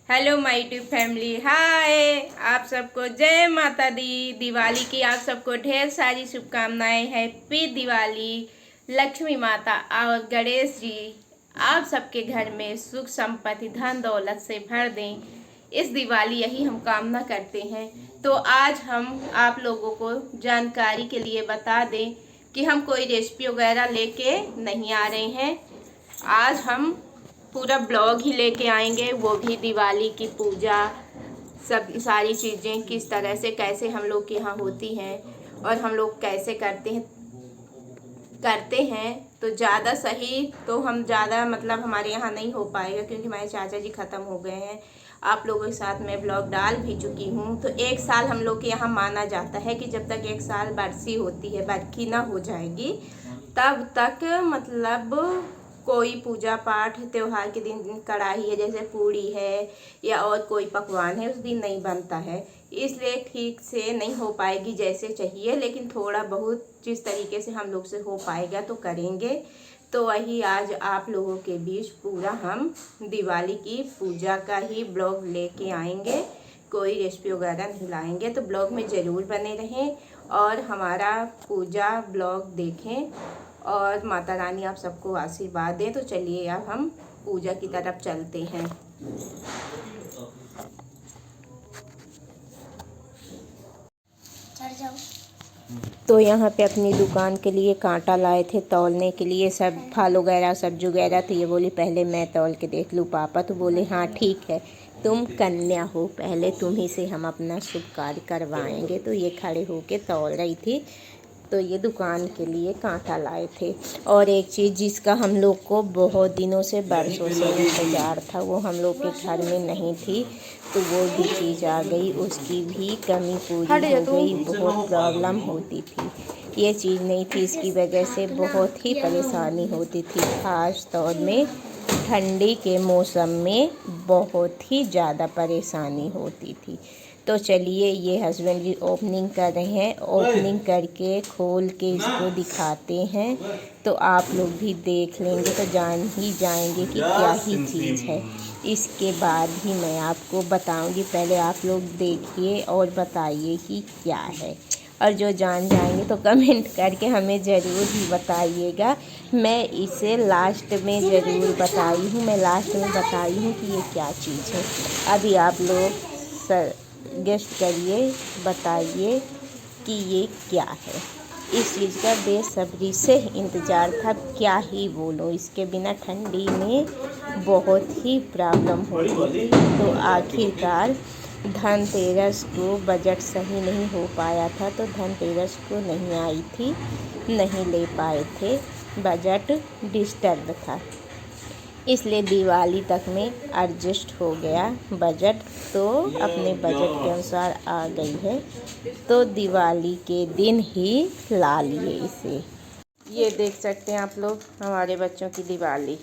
Hello my YouTube family, हाय। आप सबको जय माता दी। दिवाली की आप सबको ढेर सारी शुभकामनाएं। हैप्पी दिवाली। लक्ष्मी माता और गणेश जी आप सबके घर में सुख संपत्ति धन दौलत से भर दें। इस दिवाली यही हम कामना करते हैं। तो आज हम आप लोगों को जानकारी के लिए बता दें कि हम कोई रेसिपी वगैरह लेके नहीं आ रहे हैं। आज हम पूरा ब्लॉग ही लेके आएंगे, वो भी दिवाली की पूजा, सब सारी चीज़ें किस तरह से कैसे हम लोग के यहाँ होती हैं और हम लोग कैसे करते हैं। तो ज़्यादा सही तो हम ज़्यादा मतलब हमारे यहाँ नहीं हो पाएगा क्योंकि हमारे चाचा जी ख़त्म हो गए हैं। आप लोगों के साथ मैं ब्लॉग डाल भी चुकी हूँ। तो एक साल हम लोग के यहाँ माना जाता है कि जब तक एक साल बरसी होती है, बरखी ना हो जाएगी, तब तक मतलब कोई पूजा पाठ त्योहार के दिन कढ़ाई है, जैसे पूड़ी है या और कोई पकवान है, उस दिन नहीं बनता है। इसलिए ठीक से नहीं हो पाएगी जैसे चाहिए, लेकिन थोड़ा बहुत जिस तरीके से हम लोग से हो पाएगा तो करेंगे। तो वही आज आप लोगों के बीच पूरा हम दिवाली की पूजा का ही ब्लॉग लेके आएंगे। कोई रेसिपी वगैरह नहीं लाएंगे। तो ब्लॉग में ज़रूर बने रहें और हमारा पूजा ब्लॉग देखें और माता रानी आप सबको आशीर्वाद दें। तो चलिए अब हम पूजा की तरफ चलते हैं। तो यहाँ पे अपनी दुकान के लिए कांटा लाए थे तौलने के लिए, सब फल वगैरह सब्जी वगैरह। तो ये बोली पहले मैं तौल के देख लूँ पापा। तो बोले हाँ ठीक है, तुम कन्या हो, पहले तुम ही से हम अपना शुभ कार्य करवाएंगे। तो ये खड़े होके तौल रही थी। तो ये दुकान के लिए कांटा लाए थे। और एक चीज़ जिसका हम लोग को बहुत दिनों से बरसों से इंतज़ार था, वो हम लोग के घर में नहीं थी, तो वो भी चीज़ आ गई। उसकी भी कमी पूरी हो गई। बहुत प्रॉब्लम होती थी, ये चीज़ नहीं थी, इसकी वजह से बहुत ही परेशानी होती थी। खास तौर में ठंडी के मौसम में बहुत ही ज़्यादा परेशानी होती थी। तो चलिए ये हस्बैंड जी ओपनिंग कर रहे हैं। ओपनिंग करके खोल के इसको दिखाते हैं, तो आप लोग भी देख लेंगे तो जान ही जाएंगे कि क्या ही चीज़ है। इसके बाद ही मैं आपको बताऊंगी। पहले आप लोग देखिए और बताइए कि क्या है, और जो जान जाएंगे तो कमेंट करके हमें ज़रूर ही बताइएगा। मैं इसे लास्ट में ज़रूर बताई हूँ, मैं लास्ट में बताई हूँ कि ये क्या चीज़ है। अभी आप लोग गेस्ट करिए, बताइए कि ये क्या है। इस चीज़ का बेसब्री से इंतज़ार था, क्या ही बोलूँ। इसके बिना ठंडी में बहुत ही प्रॉब्लम होती थी। तो आखिरकार धनतेरस को बजट सही नहीं हो पाया था, तो धनतेरस को नहीं आई थी, नहीं ले पाए थे, बजट डिस्टर्ब था, इसलिए दिवाली तक में एडजस्ट हो गया बजट। तो अपने बजट के अनुसार आ गई है, तो दिवाली के दिन ही ला लिए इसे। ये देख सकते हैं आप लोग हमारे बच्चों की दिवाली।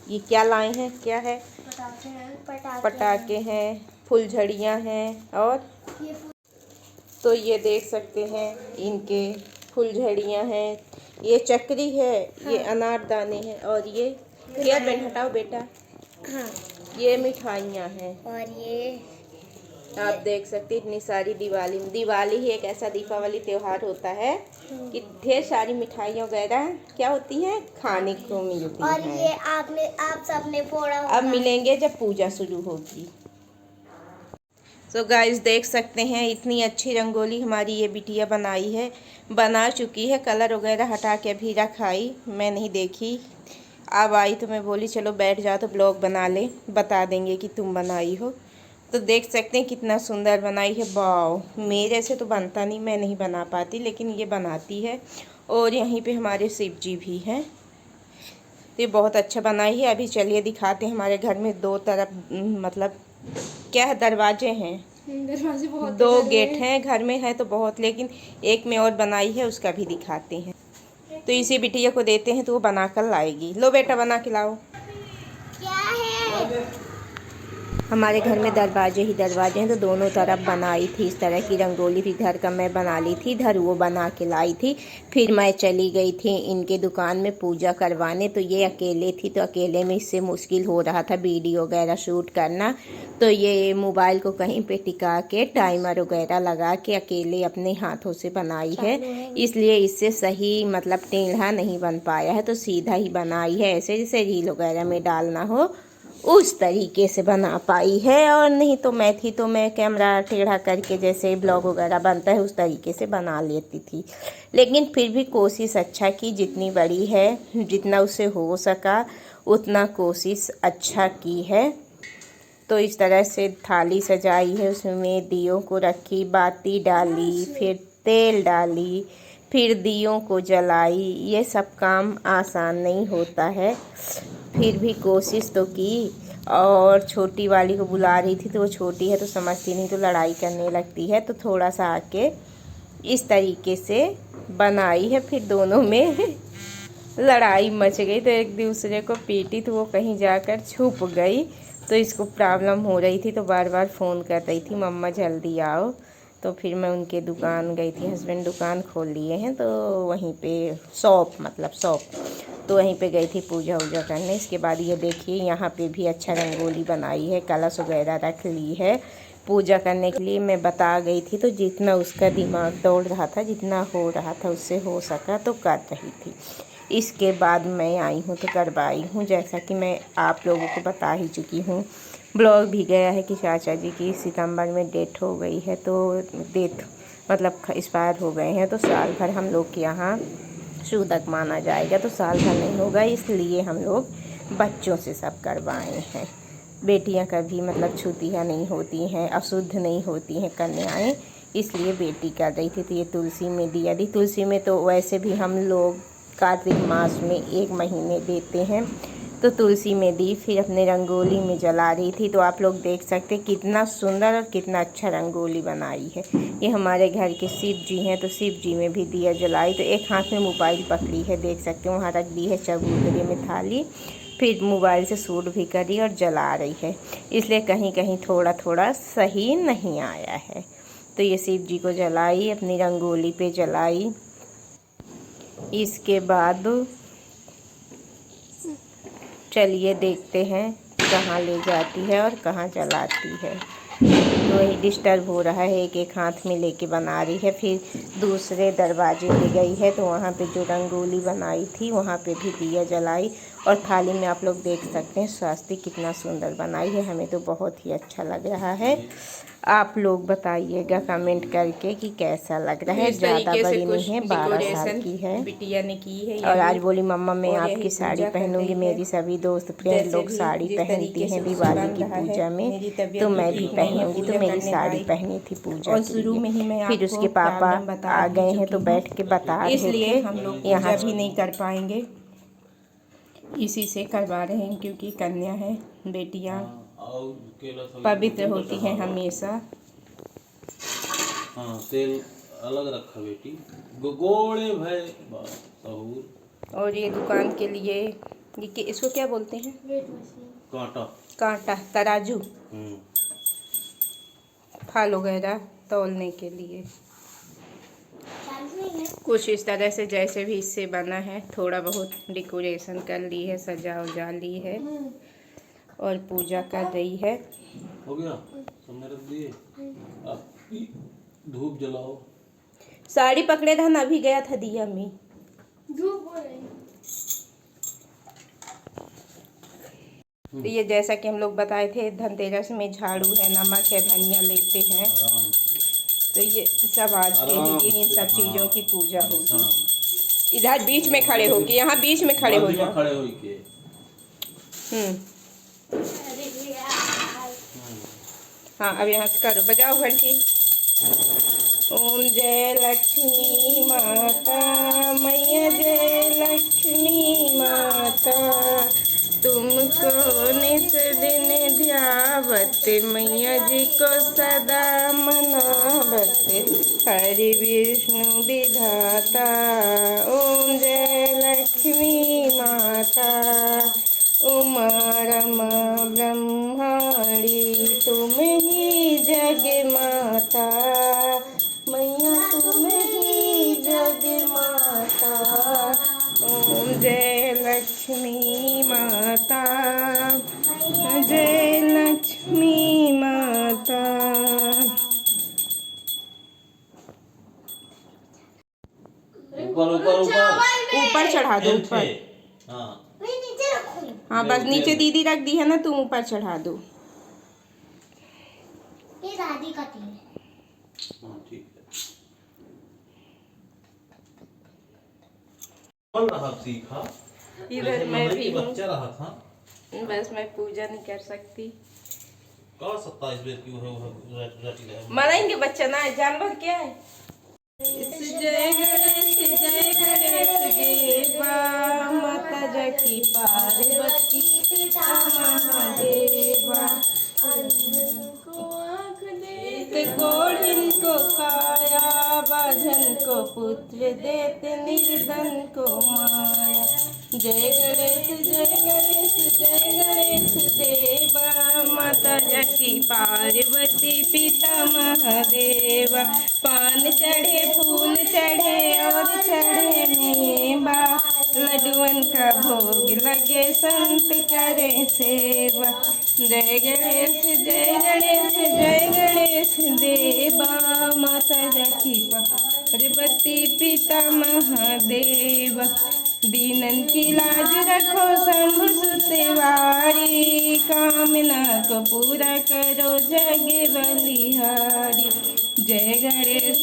ये क्या लाए हैं, क्या है? पटाखे हैं, फुलझड़ियाँ हैं, और तो ये देख सकते हैं इनके फुलझड़ियाँ हैं, ये चक्री है, ये अनारदाने हैं, और ये हेयर बैंड हटाओ बेटा। हाँ, ये मिठाइयाँ हैं, और ये आप देख सकते इतनी सारी दिवाली ही एक ऐसा दीपावली त्योहार होता है कि ढेर सारी मिठाइयाँ वगैरह क्या होती हैं, खाने को मिलती हैं। और ये आप सबने फोड़ा होगा। अब मिलेंगे जब पूजा शुरू होगी। तो गाइस देख सकते हैं इतनी अच्छी रंगोली हमारी ये बिटिया बनाई है, बना चुकी है। कलर वगैरह हटा के अभी रखाई, मैं नहीं देखी। अब आई तो मैं बोली चलो बैठ जाओ तो ब्लॉग बना ले, बता देंगे कि तुम बनाई हो। तो देख सकते हैं कितना सुंदर बनाई है। वाव, मेरे से तो बनता नहीं, मैं नहीं बना पाती, लेकिन ये बनाती है। और यहीं पे हमारे शिव जी भी हैं। तो ये बहुत अच्छा बनाई है। अभी चलिए दिखाते हैं। हमारे घर में दो तरफ मतलब क्या है, दरवाजे हैं, दरवाजे बहुत, दो गेट हैं घर में, है तो बहुत, लेकिन एक में और बनाई है, उसका भी दिखाते हैं। तो इसी बिटिया को देते हैं तो वो बना कर लाएगी। लो बेटा बना के लाओ। क्या है? हमारे घर में दरवाजे ही दरवाजे हैं, तो दोनों तरफ बनाई थी इस तरह की रंगोली। फिर इधर का मैं बना ली थी, इधर वो बना के लाई थी। फिर मैं चली गई थी इनके दुकान में पूजा करवाने। तो ये अकेले थी, तो अकेले में इससे मुश्किल हो रहा था वीडियो वगैरह शूट करना। तो ये मोबाइल को कहीं पे टिका के टाइमर वगैरह लगा के अकेले अपने हाथों से बनाई है, इसलिए इससे सही मतलब टेढ़ा नहीं बन पाया है। तो सीधा ही बनाई है, ऐसे जैसे रील वगैरह में डालना हो उस तरीके से बना पाई है। और नहीं तो मैं थी तो मैं कैमरा टेढ़ा करके जैसे ब्लॉग वगैरह बनता है उस तरीके से बना लेती थी। लेकिन फिर भी कोशिश अच्छा की, जितनी बड़ी है जितना उससे हो सका उतना कोशिश अच्छा की है। तो इस तरह से थाली सजाई है, उसमें दियों को रखी, बाती डाली, फिर तेल डाली, फिर दियों को जलाई। ये सब काम आसान नहीं होता है, फिर भी कोशिश तो की। और छोटी वाली को बुला रही थी, तो वो छोटी है तो समझती नहीं, तो लड़ाई करने लगती है। तो थोड़ा सा आके इस तरीके से बनाई है, फिर दोनों में लड़ाई मच गई, तो एक दूसरे को पीटी, तो वो कहीं जाकर छुप गई। तो इसको प्रॉब्लम हो रही थी, तो बार बार फ़ोन कर रही थी मम्मा जल्दी आओ। तो फिर मैं उनके दुकान गई थी, हस्बैंड दुकान खोल लिए हैं, तो वहीं पे शॉप मतलब शॉप, तो वहीं पे गई थी पूजा वूजा करने। इसके बाद ये देखिए यहाँ पे भी अच्छा रंगोली बनाई है, कलश वगैरह रख ली है पूजा करने के लिए। मैं बता गई थी, तो जितना उसका दिमाग दौड़ रहा था, जितना हो रहा था उससे हो सका तो कर रही थी। इसके बाद मैं आई हूँ तो करवाई हूँ, जैसा कि मैं आप लोगों को बता ही चुकी हूँ। ब्लॉग भी गया है कि चाचा जी की सितंबर में डेथ हो गई है, तो डेथ मतलब एक्सपायर हो गए हैं, तो साल भर हम लोग के यहाँ शूदक माना जाएगा, तो साल भर नहीं होगा, इसलिए हम लोग बच्चों से सब करवाए हैं। बेटियां कभी मतलब छूतियाँ नहीं होती हैं, अशुद्ध नहीं होती हैं कन्याएं, इसलिए बेटी कर रही थी। तो ये तुलसी में दिया दी। तुलसी में तो वैसे भी हम लोग कार्तिक मास में 1 महीने देते हैं, तो तुलसी में दी। फिर अपने रंगोली में जला रही थी, तो आप लोग देख सकते कितना सुंदर और कितना अच्छा रंगोली बनाई है। ये हमारे घर के शिव जी हैं, तो शिव जी में भी दिया जलाई। तो एक हाथ में मोबाइल पकड़ी है, देख सकते हो, वहाँ रख दी है चबूतरे में थाली। फिर मोबाइल से शूट भी करी और जला रही है, इसलिए कहीं कहीं थोड़ा थोड़ा सही नहीं आया है। तो ये शिव जी को जलाई, अपनी रंगोली पे जलाई। इसके बाद चलिए देखते हैं कहाँ ले जाती है और कहाँ जलाती है। तो वही डिस्टर्ब हो रहा है, एक एक हाथ में लेके बना रही है। फिर दूसरे दरवाजे पे गई है, तो वहाँ पे जो रंगोली बनाई थी वहाँ पे भी दिया जलाई। और थाली में आप लोग देख सकते हैं स्वास्तिक कितना सुंदर बनाई है, हमें तो बहुत ही अच्छा लग रहा है। आप लोग बताइएगा कमेंट करके कि कैसा लग रहा है। ज़्यादा बड़ी नहीं है, 12 साल की है बिटिया ने की है। और आज बोली मम्मा मैं आपकी साड़ी पहनूंगी। मेरी सभी दोस्त फ्रेंड लोग साड़ी पहनती हैं दिवाली की पूजा में, तो मैं भी पहनूंगी। तो मेरी साड़ी पहनी थी पूजा और के शुरू में ही लिए। मैं फिर उसके पापा आ गए हैं, तो बैठ के बता रहे इसलिए थे हम लोग यहाँ पूजा भी नहीं कर पाएंगे, इसी से करवा रहे हैं, क्योंकि कन्या है, बेटियां पवित्र होती हैं हमेशा। हाँ तेल अलग रखा बेटी, गोगोड़े भय सहूर। और ये दुकान के लिए ये इसको क्या बोलते हैं? कांटा। कांटा, तराजू, फल वगैरह तौलने के लिए। कुछ इस तरह से जैसे भी इससे बना है, थोड़ा बहुत डेकोरेशन कर ली है, सजा उजा ली है और पूजा कर रही है। हो गया सबने रख दिए, धूप जलाओ। साड़ी पकड़े था ना, अभी गया था दिया में। तो ये जैसा कि हम लोग बताए थे, धनतेरस में झाड़ू है, नमक है, धनिया लेते हैं। तो ये सब आज के लिए इन सब चीज़ों की पूजा होगी। इधर बीच में खड़े होके, यहाँ बीच में खड़े हो जाओ। खड़े होके। हाँ अब यहाँ से करो, बजाओ घंटी। ओम जय लक्ष्मी माता, मैया जय लक्ष्मी माता, तुमको निस दिन ध्यावत, मैया जी को सदा मनावत, हरि विष्णु विधाता। ओम जय लक्ष्मी माता, उमा रमा ब्रह्माणी, माता, मैया तुम ही जग माता। ओम जय लक्ष्मी माता, जय लक्ष्मी माता। ऊपर ऊपर ऊपर ऊपर चढ़ा दो, ऊपर। हाँ हाँ बस नीचे दीदी रख दी है ना, तुम ऊपर चढ़ा दो। ये दादी का तीर है। हाँ ठीक है। कौन रहा सीखा? इधर जैसे मैं मम्मी भी की हूँ। बच्चा रहा था। बस मैं पूजा नहीं कर सकती। कौन 27 बेर की वो रटी है? मनाएंगे बच्चा ना, जानवर क्या है। जय गणेश देवा, माता जकी पार्वती पिता महादेवा। को आँख देते कोढ़िन को काया, बाझन को पुत्र देते निर्धन को माया। जय गणेश जय गणेश देवा, माता जकी पार्वती पिता महादेवा। पान चढ़े फूल चढ़े और चढ़े मेवा, लड्डुअन का भोग लगे संत करे सेवा। जय गणेश देवा, माता जकी पार्वती पिता महादेवा। दीनन की लाज रखो शंभु सुतवारी, कामना को पूरा करो जग बलिहारी। जय गणेश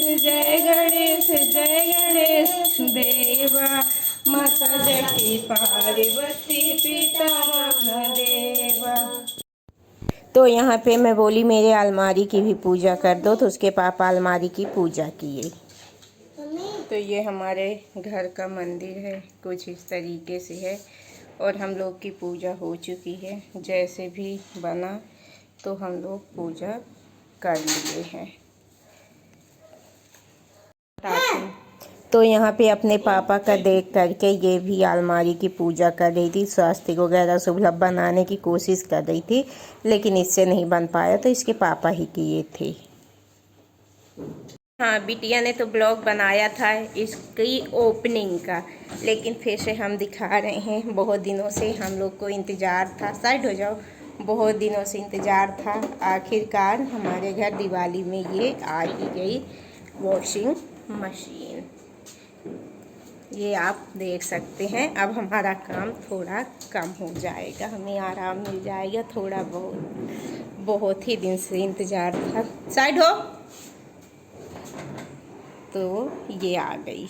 देवा, माता जकी पार्वती पिता महादेवा। तो यहाँ पे मैं बोली मेरे अलमारी की भी पूजा कर दो, तो उसके पापा अलमारी की पूजा किए। तो ये हमारे घर का मंदिर है, कुछ इस तरीके से है। और हम लोग की पूजा हो चुकी है, जैसे भी बना तो हम लोग पूजा कर लिए हैं। तो यहाँ पे अपने पापा का देख करके ये भी अलमारी की पूजा कर रही थी, स्वास्तिक वगैरह सुलभ बनाने की कोशिश कर रही थी, लेकिन इससे नहीं बन पाया तो इसके पापा ही किए थे। हाँ, बिटिया ने तो ब्लॉग बनाया था इसकी ओपनिंग का, लेकिन फिर से हम दिखा रहे हैं। बहुत दिनों से हम लोग को इंतज़ार था, साइड हो जाओ, बहुत दिनों से इंतज़ार था। आखिरकार हमारे घर दिवाली में ये आ ही गई वॉशिंग मशीन। ये आप देख सकते हैं। अब हमारा काम थोड़ा कम हो जाएगा, हमें आराम मिल जाएगा थोड़ा बहुत ही दिन से इंतज़ार था। साइड हो। तो ये आ गई।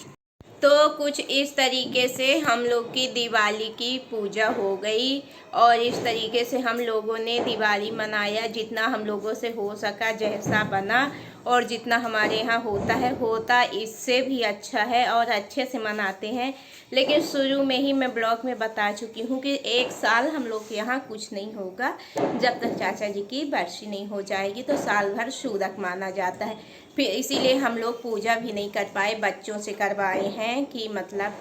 तो कुछ इस तरीके से हम लोग की दिवाली की पूजा हो गई, और इस तरीके से हम लोगों ने दिवाली मनाया। जितना हम लोगों से हो सका, जैसा बना, और जितना हमारे यहाँ होता इससे भी अच्छा है और अच्छे से मनाते हैं। लेकिन शुरू में ही मैं ब्लॉग में बता चुकी हूँ कि 1 साल हम लोग के यहाँ कुछ नहीं होगा जब तक चाचा जी की बरसी नहीं हो जाएगी। तो साल भर शूरक माना जाता है, फिर इसीलिए हम लोग पूजा भी नहीं कर पाए, बच्चों से करवाए हैं कि मतलब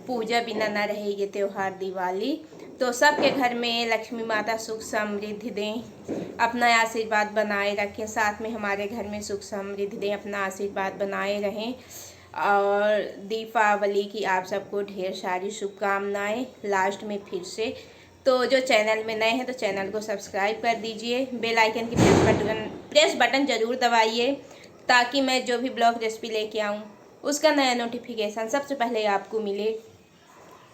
पूजा बिना न रहे ये त्यौहार दिवाली। तो सबके घर में लक्ष्मी माता सुख समृद्धि दें, अपना आशीर्वाद बनाए रखें। साथ में हमारे घर में सुख समृद्धि दें, अपना आशीर्वाद बनाए रहें। और दीपावली की आप सबको ढेर सारी शुभकामनाएं। लास्ट में फिर से, तो जो चैनल में नए हैं तो चैनल को सब्सक्राइब कर दीजिए, बेल आइकन की प्रेस बटन ज़रूर दबाइए, ताकि मैं जो भी ब्लॉग रेसिपी लेके आऊँ उसका नया नोटिफिकेशन सबसे पहले आपको मिले,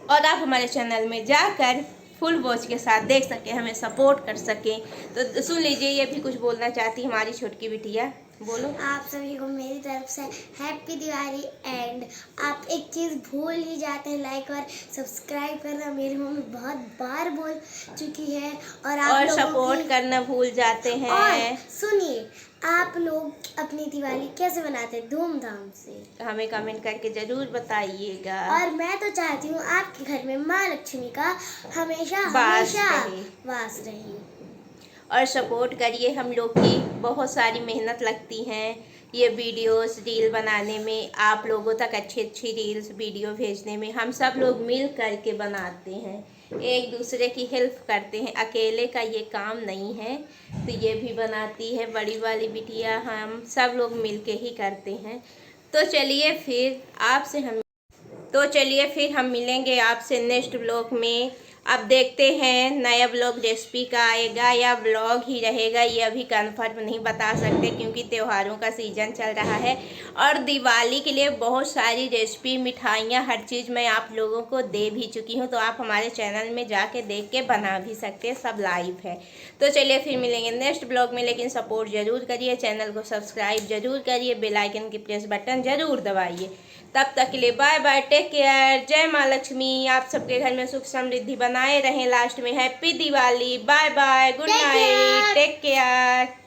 और आप हमारे चैनल में जाकर फुल वॉच के साथ देख सकें, हमें सपोर्ट कर सकें। तो सुन लीजिए, ये भी कुछ बोलना चाहती हमारी छोटकी बिटिया, बोलो। आप सभी को मेरी तरफ से हैप्पी दिवाली। एंड आप एक चीज़ भूल ही जाते हैं, लाइक और सब्सक्राइब करना। मेरी मम्मी बहुत बार बोल चुकी है, और आप और लोगों सपोर्ट की करना भूल जाते हैं। और सुनिए, आप लोग अपनी दिवाली कैसे मनाते हैं धूमधाम से, हमें कमेंट करके ज़रूर बताइएगा। और मैं तो चाहती हूँ आपके घर में माँ लक्ष्मी का हमेशा वास वास रहे। और सपोर्ट करिए, हम लोग की बहुत सारी मेहनत लगती हैं ये वीडियोस रील बनाने में, आप लोगों तक अच्छी अच्छी रील्स वीडियो भेजने में। हम सब लोग मिल करके बनाते हैं, एक दूसरे की हेल्प करते हैं, अकेले का ये काम नहीं है। तो ये भी बनाती है बड़ी वाली बिटिया, हम सब लोग मिलके ही करते हैं। तो चलिए फिर हम मिलेंगे आपसे नेक्स्ट ब्लॉग में। अब देखते हैं नया ब्लॉग रेसिपी का आएगा या ब्लॉग ही रहेगा, ये अभी कंफर्म नहीं बता सकते क्योंकि त्योहारों का सीज़न चल रहा है और दिवाली के लिए बहुत सारी रेसिपी, मिठाइयाँ, हर चीज़ मैं आप लोगों को दे भी चुकी हूँ। तो आप हमारे चैनल में जाके देख के बना भी सकते हैं, सब लाइव है। तो चलिए फिर मिलेंगे नेक्स्ट ब्लॉग में, लेकिन सपोर्ट ज़रूर करिए, चैनल को सब्सक्राइब ज़रूर करिए, बेल आइकन की प्रेस बटन ज़रूर दबाइए। तब तक के लिए बाय बाय, टेक केयर, जय माँ लक्ष्मी। आप सबके घर में सुख समृद्धि बनाए रहें। लास्ट में happy Diwali, bye bye, good night, take care.